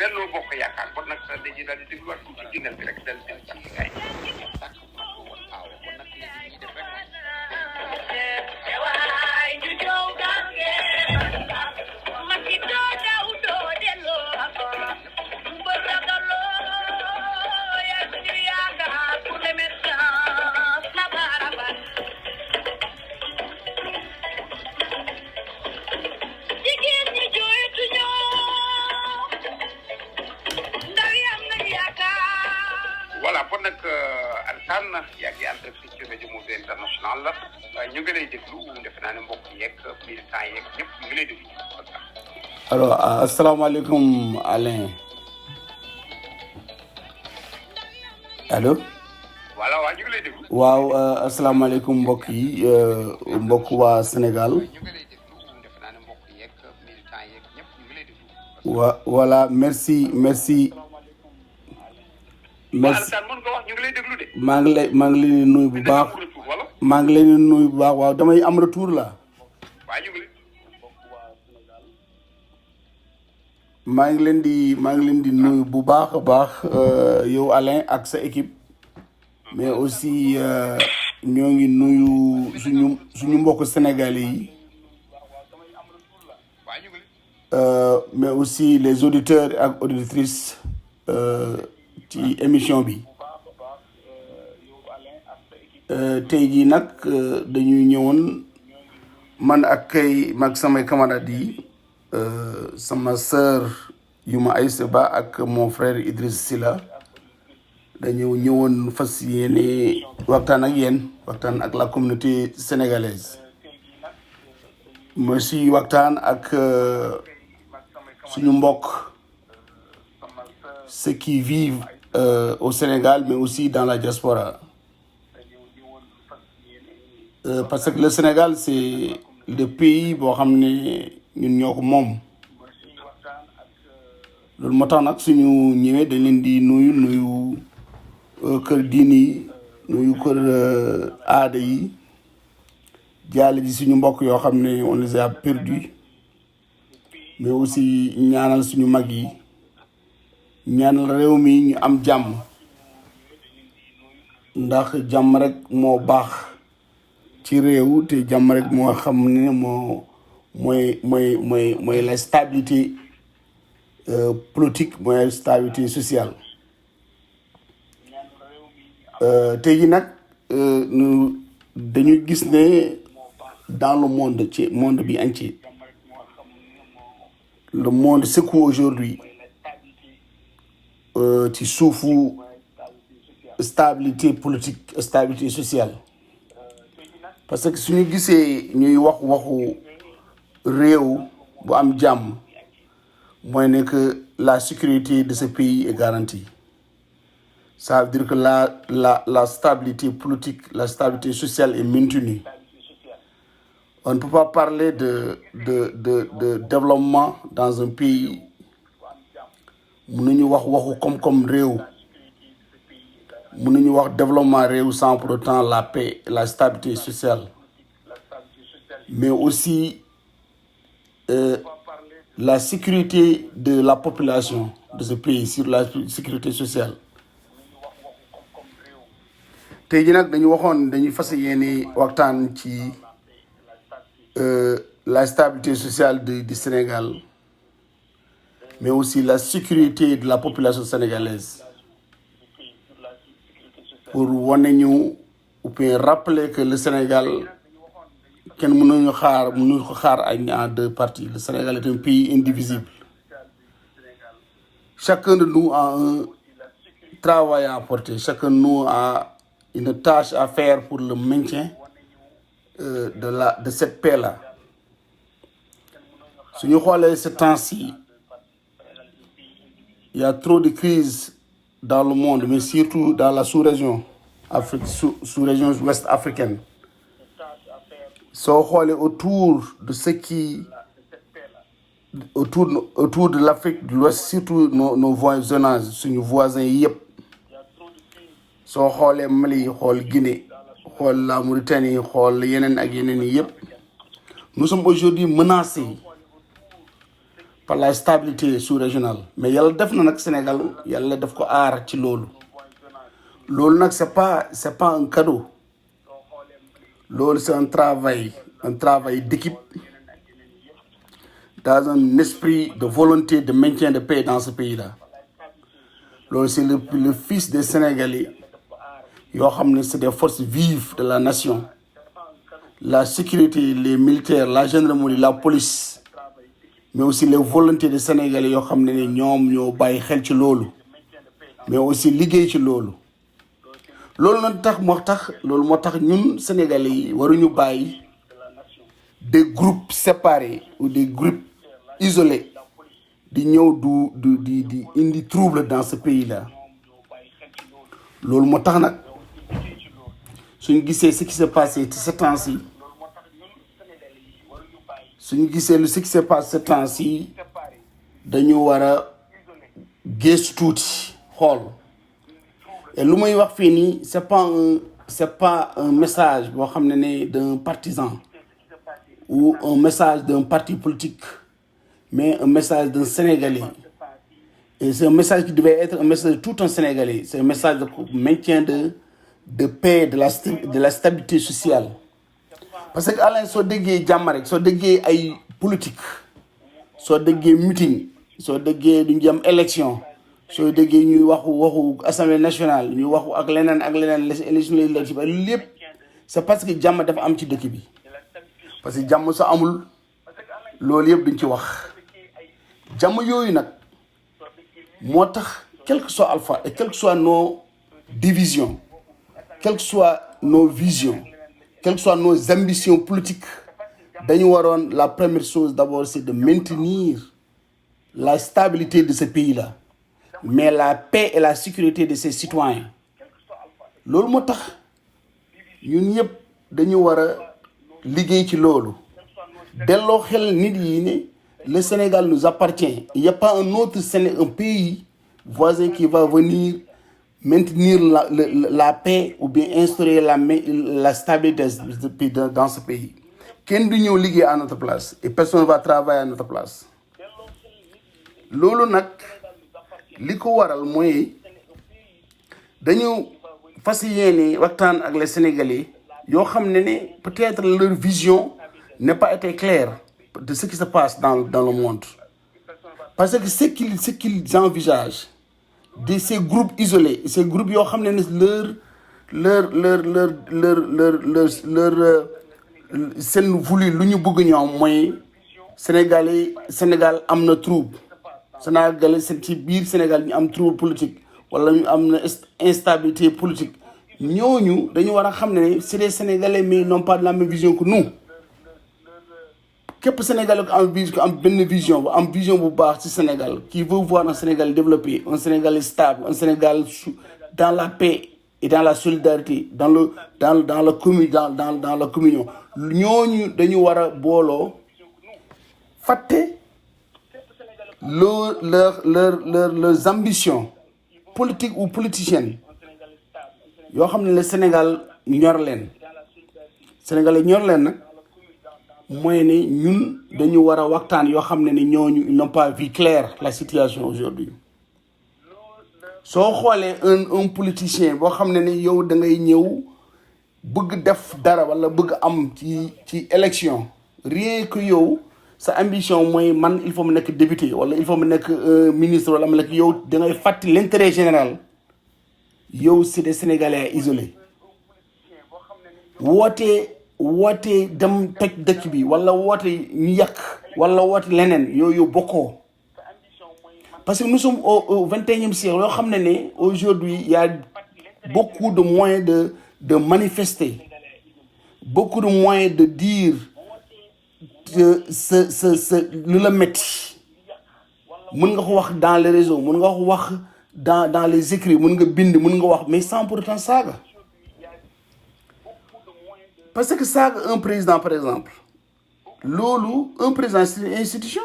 Benno Bokk Yaakaar kon nag dañuy daal di dégluwaat tuuti jingal bi rek dal dem ci kay sàkk mat ko woon aaw kon nag léegi ñuy def rek voilà kon nag Alassane yaa ngi ànd fii ci rajo Moussa International ñu ngi lay déglu defe naa ne mbokk yeeg militant yeeg ñëpp ñu ngi lay déglu. alors asalaamaaleykum Alain allo. voilà waaw ñu ngi lay déglu. waaw asalaamaaleykum mbokk yi mbokk waa Sénégal. ñu ngi lay déglu defe naa ne mbokk yeeg militant yeeg ñëpp ñu ngi lay déglu. voilà merci. Alassane mën nga wax ñu ngi lay déglu de. maa ngi leen di nuyu bu baax maa ngi leen di nuyu bu baax waaw damay am retour la. waaw ñu ngi lay. maa ngi leen di nuyu bu baax a baax yow Alain ak sa équipe mais aussi ñoo ngi nuyu suñu mbokk sénégalais yi mais aussi les auditeurs ak auditrices ci émission bi tey jii nag dañuy ñëwoon man ak mag samay camarades yi sama sœur Yuma Aïssa Ba ak mon frère Idriss Sila dañu ñëwoon fas yéene waxtaan ak la communauté sénégalaise merci waxtaan ak suñu mbokk ceux qui vivent au Sénégal mais aussi dans la diaspora parce que le Sénégal c'est le pays boo xam ne ñun ñoo ko moom loolu moo tax nag suñu ñëwee dañ leen di nuyu kër diini yi nuyu kër aada yi jaale ji suñu mbokk yoo xam ne on les a perdus mais aussi ñaanal suñu mag yi ñaanal réew mi ñu am jàmm ndax jàmm rek moo baax ci réew te jàmm rek moo xam ne mooy la stabilité politique mooy stabilité sociale tey jii nag dañu gis ne dans le monde ci monde bi entier le monde secoue aujourd'hui ci suufu stabilité politique stabilité sociale parce que suñu gisee ñuy waxu réew bu am jàmm mooy ne que la sécurité de ce pays est garantie ça veut dire que la stabilité politique la stabilité sociale est maintenue on ne peut pas parler de développement dans un pays mënuñu wax waxu koom-koom réew mënuñu wax développement réew sans pour autant la paix la stabilité sociale mais aussi la sécurité de la population de ce pays sur la sécurité sociale tey jii nag dañuy fas yéene waxtaan ci la stabilité sociale du Sénégal mais aussi la sécurité de la population sénégalaise pour wane ñu ou bien rappeler que le Sénégal kenn mënuñu ko xaar en deux parties. Le Sénégal est un pays indivisible. Chacun de nous a un travail à apporter. Chacun de nous a une tâche à faire pour le maintien de cette paix-là. Si nous regardons ce temps-ci, il y a trop de crises dans le monde, mais surtout dans la sous-région, sous-région ouest africaine. Soo xoolee autour de ce qui autour de l'Afrique de l'Ouest surtout nos voisinages suñu voisins yi yëpp soo xoolee Mali xool Guinée xool la Mauritanie xool yeneen ak yeneen yi yëpp nous sommes aujourd'hui menacés par la stabilité sous-régionale mais yàlla def na nag Sénégal yàlla def ko aar ci loolu nag c'est pas un cadeau loolu c'est un travail d'équipe dans un esprit de volonté de maintien de paix dans ce pays-là loolu c'est le fils des Sénégalais yoo xam ne c'est des forces vives de la nation la sécurité les militaires la gendarmerie la police mais aussi les volontés des Sénégalais yoo xam ne ñoom ñoo bàyyi xel ci loolu mais aussi liggéey ci loolu nag loolu moo tax ñun Sénégalais yi waruñu bàyyi des groupes séparés ou des groupes isolés di ñëw di indi trouble dans ce pays-là loolu moo tax nag suñu gisee ce qui s'est passé ci ce temps-ci ce qui s'est passé ce temps-ci dañu war a gëstu tuuti xool et lu may wax fii nii c'est pas un message boo xam ne d'un partisan ou un message d'un parti politique mais un message d'un Sénégalais et c'est un message qui devait être un message de tout un Sénégalais c'est un message de maintien de paix de la stabilité sociale parce que Alain soo déggee jàmm rek soo déggee ay politique soo déggee meeting soo déggee duñu am élection soo déggee ñuy waxu assemblée nationale ñuy waxu ak leneen les élections législatives lépp c'est parce que jàmm dafa am ci dëkk bi parce que jàmm sa amul loolu yëpp duñ ci wax jàmm yooyu nag moo tax quel que soit Alpha et quelles que soient nos divisions quelles que soient nos visions quelles que soient nos ambitions politiques dañu waroon la première chose d'abord c'est de maintenir la stabilité de ce pays-là mais la paix et la sécurité de ses citoyens loolu moo tax ñun ñëpp dañu war a liggéey ci loolu delloo xel nit yi ne le Sénégal nous appartient il n'y a pas un pays voisin qui va venir maintenir la paix ou bien instaurer la stabilité dans ce pays kenn du ñëw liggéey à notre place et personne ne va travailler à notre place loolu nag li ko waral mooy dañu fas yéene waxtaan ak les Sénégalais yoo xam ne peut-être leur vision n'a pas été claire de ce qui se passe dans le monde parce que ce qu'ils envisagent de ces groupes isolés ces groupes yoo xam ne leur seen voulu lu ñu bëgg ñoom mooy Sénégal am na trouble Sénégalais ci biir Sénégal ñu am trouble politique wala ñu am na instabilité politique ñooñu dañu war a xam ne c'est des Sénégalais mais ils n'ont pas la même vision que nous képp Sénégalais ko am benn vision bu baax ci Sénégal qui veut voir un Sénégal développé un Sénégal stable un Sénégal dans la paix et dans la solidarité dans la communion ñooñu dañu war a booloo fàtte leurs ambitions politiques ou politiciennes yoo xam ne le Sénégal ñor leen Sénégalais ñor leen nag mooy ne ñun dañu war a waxtaan yoo xam ne ñooñu ils n'ont pas vu clair la situation aujourd'hui soo xoolee un politicien boo xam ne yow da ngay ñëw bëgg def dara wala bëgg am ci élection rien que yow sa ambition mooy man il faut mu nekk député wala il faut mu nekk ministre wala mu nekk yow da ngay fàttali l'intérêt général yow c'est des Sénégalais isolés woote dem toj dëkk bi wala woote ñu yàq wala woote leneen yooyu bokkoo parce que nous sommes au 21e siècle yoo xam ne aujourd'hui il y a beaucoup de moyens de manifester beaucoup de moyens de dire lu la metti mën nga ko wax dans les réseaux mën nga ko wax dans les écrits mën nga bind mën nga wax mais sans pour autant saaga parce que saaga un président par exemple loolu un président c'est une institution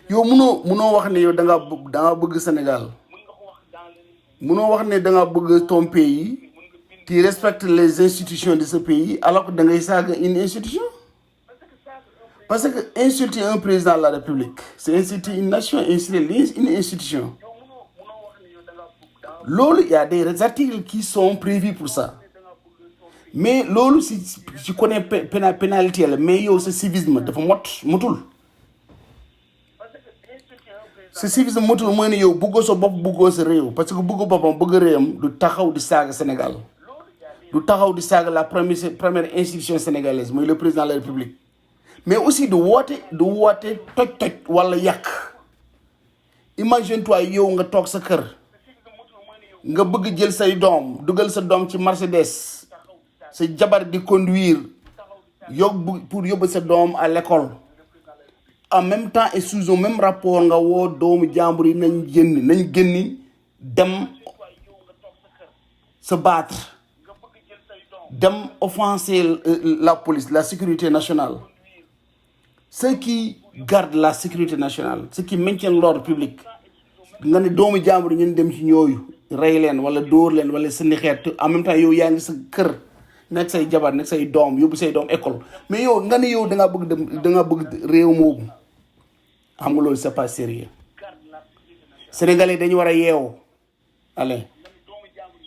yow mënoo wax ne yow da nga bëgg Sénégal mënoo wax ne da nga bëgg ton pays qui respecte les institutions de ce pays alors que da ngay saaga une institution parce que insulter un président de la République c'est inciter une nation, inciter une institution. Lolo, il y a des articles qui sont prévus pour ça. Mais lolo, si tu connais pénalité, mais c'est civisme, de motul. C'est civisme motul, moi, yo, bugo so bop bugo se réew. Parce que bugo bopam bugo réewam, du taxaw di saga Sénégal. Du taxaw di saga la première institution sénégalaise, moi, le président de la République. Mais aussi de woote toj wala yak. Imagine toi yow nga tok sa kër nga bëgg jël say doom dugal sa doom ci Mercedes sa jabar di conduire pour yóbbu sa doom à l'école en même temps et sous un même rapport nga woo doomu jàmbur yi nañ génni dem se battre dem offenser la police, la sécurité nationale. Ceux qui gardent la sécurité nationale, ceux qui maintiennent l'ordre public, nga ne doomu jàmbur ñen dem ci ñooyu rey leen wala dóor leen wala seen xeet en même temps yow yaa ngi sa kër nekk say jabar nekk say doom yóbbu say doom école mais yow nga ne yow da nga bëgg réew moomu xam nga loolu c'est pas sérieux. Sénégalais dañu war a yeewu allez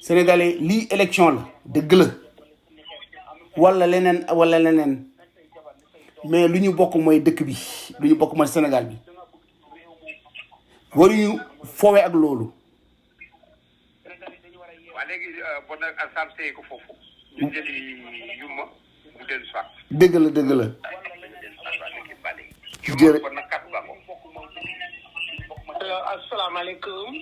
Sénégalais lii élection la dëgg la wala leneen mais lu ñu bokk mooy dëkk bi lu ñu bokk mooy Sénégal bi waruñu foowee ak loolu. waaw léegi bon nag Alassane Seye ko foofu ñu jëli yuma mu dellu soit. dëgg la. jërëjëf. asalaamaaleykum.